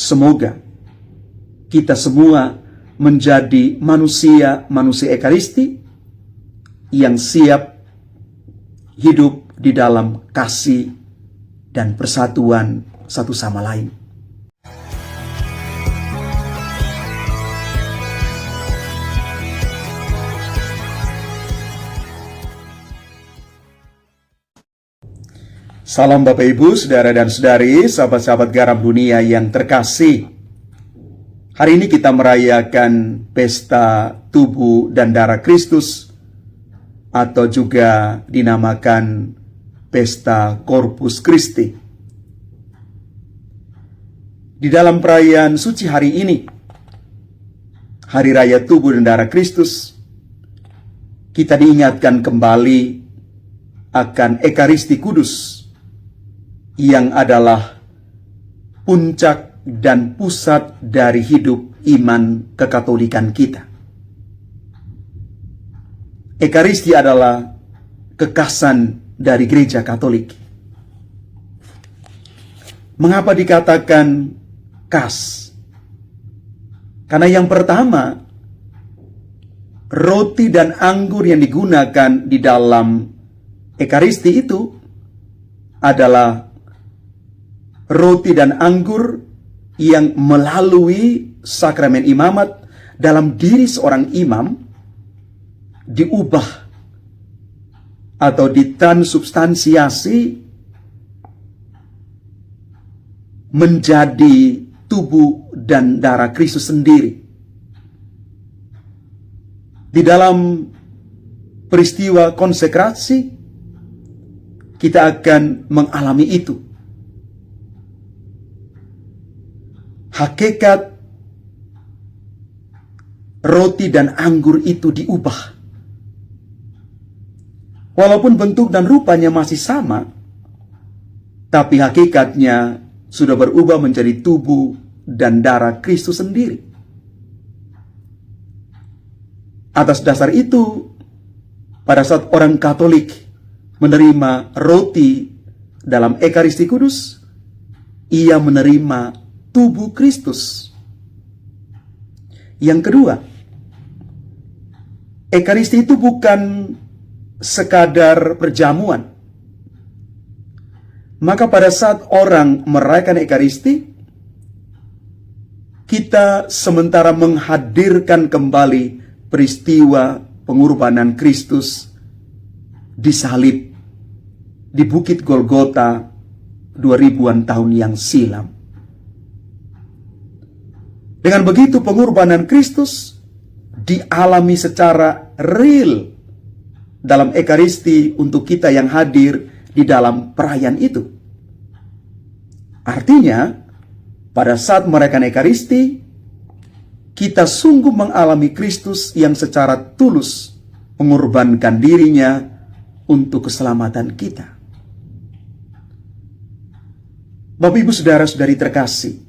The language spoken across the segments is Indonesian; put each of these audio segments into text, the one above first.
semoga kita semua menjadi manusia-manusia ekaristi yang siap hidup di dalam kasih dan persatuan satu sama lain. Salam Bapak Ibu, Saudara dan Saudari, sahabat-sahabat garam dunia yang terkasih. Hari ini kita merayakan pesta tubuh dan darah Kristus, atau juga dinamakan pesta Corpus Christi. Di dalam perayaan suci hari ini, Hari Raya Tubuh dan Darah Kristus, kita diingatkan kembali akan Ekaristi Kudus, yang adalah puncak dan pusat dari hidup iman kekatolikan kita. Ekaristi adalah kekasan dari gereja Katolik. Mengapa dikatakan kas? Karena yang pertama, roti dan anggur yang digunakan di dalam Ekaristi itu adalah roti dan anggur yang melalui sakramen imamat dalam diri seorang imam diubah atau ditransubstansiasi menjadi tubuh dan darah Kristus sendiri. Di dalam peristiwa konsekrasi, kita akan mengalami itu. Hakikat roti dan anggur itu diubah. Walaupun bentuk dan rupanya masih sama, tapi hakikatnya sudah berubah menjadi tubuh dan darah Kristus sendiri. Atas dasar itu, pada saat orang Katolik menerima roti dalam Ekaristi Kudus, ia menerima tubuh Kristus. Yang kedua, Ekaristi itu bukan sekadar perjamuan. Maka pada saat orang merayakan Ekaristi, kita sementara menghadirkan kembali peristiwa pengorbanan Kristus disalib di Bukit Golgota 2000-an tahun yang silam. Dengan begitu pengorbanan Kristus dialami secara real dalam Ekaristi untuk kita yang hadir di dalam perayaan itu. Artinya, pada saat merayakan Ekaristi, kita sungguh mengalami Kristus yang secara tulus mengorbankan dirinya untuk keselamatan kita. Bapak Ibu Saudara-saudari terkasih,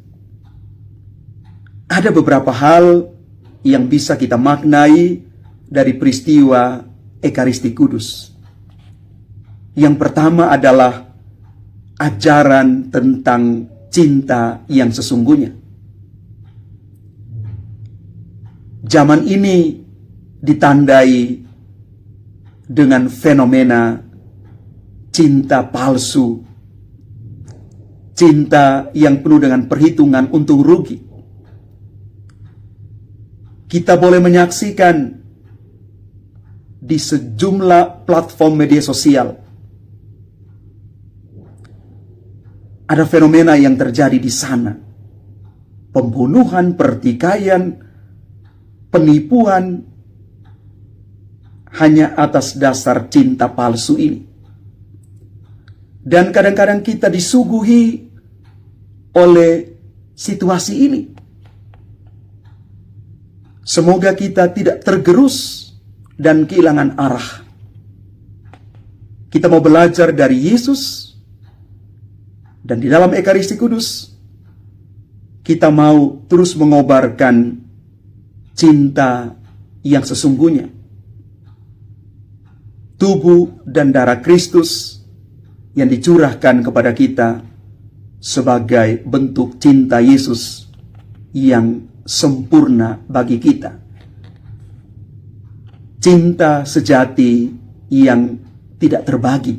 ada beberapa hal yang bisa kita maknai dari peristiwa Ekaristi Kudus. Yang pertama adalah ajaran tentang cinta yang sesungguhnya. Zaman ini ditandai dengan fenomena cinta palsu, cinta yang penuh dengan perhitungan untung rugi. Kita boleh menyaksikan di sejumlah platform media sosial ada fenomena yang terjadi di sana. Pembunuhan, pertikaian, penipuan hanya atas dasar cinta palsu ini. Dan kadang-kadang kita disuguhi oleh situasi ini. Semoga kita tidak tergerus dan kehilangan arah. Kita mau belajar dari Yesus, dan di dalam Ekaristi Kudus kita mau terus mengobarkan cinta yang sesungguhnya. Tubuh dan darah Kristus yang dicurahkan kepada kita sebagai bentuk cinta Yesus yang sempurna bagi kita. Cinta sejati yang tidak terbagi.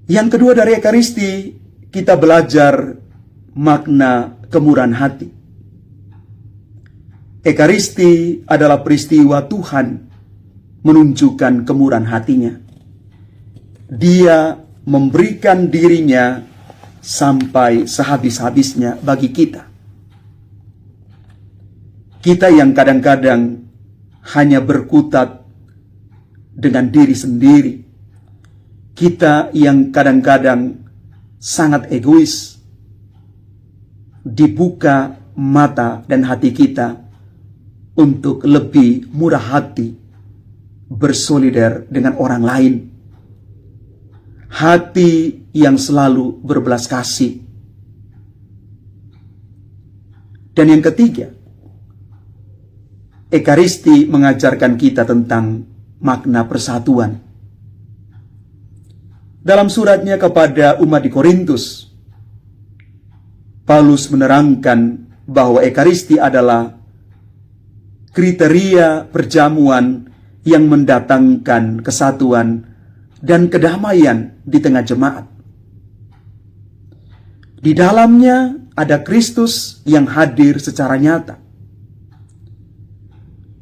Yang kedua, dari Ekaristi kita belajar makna kemurahan hati. Ekaristi adalah peristiwa Tuhan menunjukkan kemurahan hatinya. Dia memberikan dirinya sampai sehabis-habisnya bagi kita. Kita yang kadang-kadang hanya berkutat dengan diri sendiri. Kita yang kadang-kadang sangat egois. Dibuka mata dan hati kita untuk lebih murah hati, bersolider dengan orang lain. Hati yang selalu berbelas kasih. Dan yang ketiga, Ekaristi mengajarkan kita tentang makna persatuan. Dalam suratnya kepada umat di Korintus, Paulus menerangkan bahwa Ekaristi adalah kriteria perjamuan yang mendatangkan kesatuan dan kedamaian di tengah jemaat. Di dalamnya ada Kristus yang hadir secara nyata.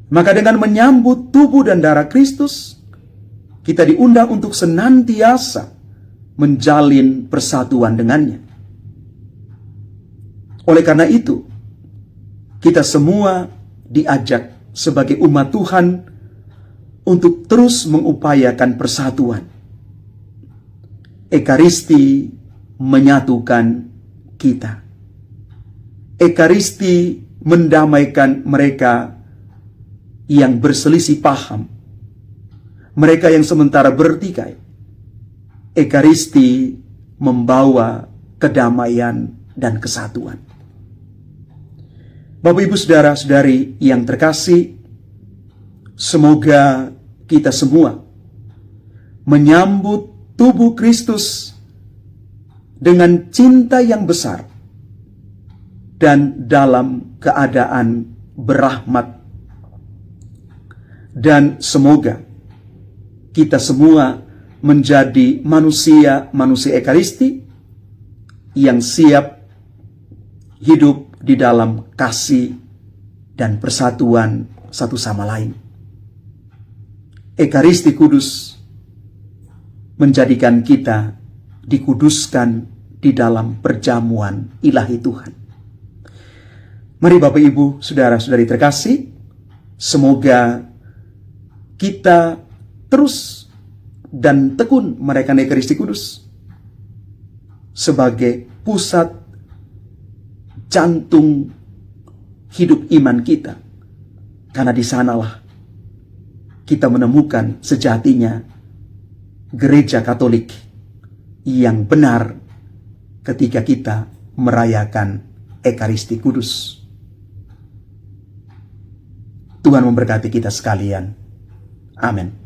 Maka dengan menyambut tubuh dan darah Kristus, kita diundang untuk senantiasa menjalin persatuan dengannya. Oleh karena itu, kita semua diajak sebagai umat Tuhan untuk terus mengupayakan persatuan. Ekaristi menyatukan kita. Ekaristi mendamaikan mereka yang berselisih paham, mereka yang sementara bertikai. Ekaristi membawa kedamaian dan kesatuan. Bapak, Ibu, saudara-saudari yang terkasih, semoga kita semua menyambut tubuh Kristus dengan cinta yang besar dan dalam keadaan berahmat. Dan semoga kita semua menjadi manusia-manusia Ekaristi yang siap hidup di dalam kasih dan persatuan satu sama lain. Ekaristi kudus menjadikan kita dikuduskan di dalam perjamuan ilahi Tuhan. Mari Bapak, Ibu, saudara-saudari terkasih, semoga kita terus dan tekun merayakan Ekaristi kudus sebagai pusat jantung hidup iman kita, karena di sanalah kita menemukan sejatinya gereja Katolik yang benar ketika kita merayakan Ekaristi kudus. Tuhan memberkati kita sekalian. Amin.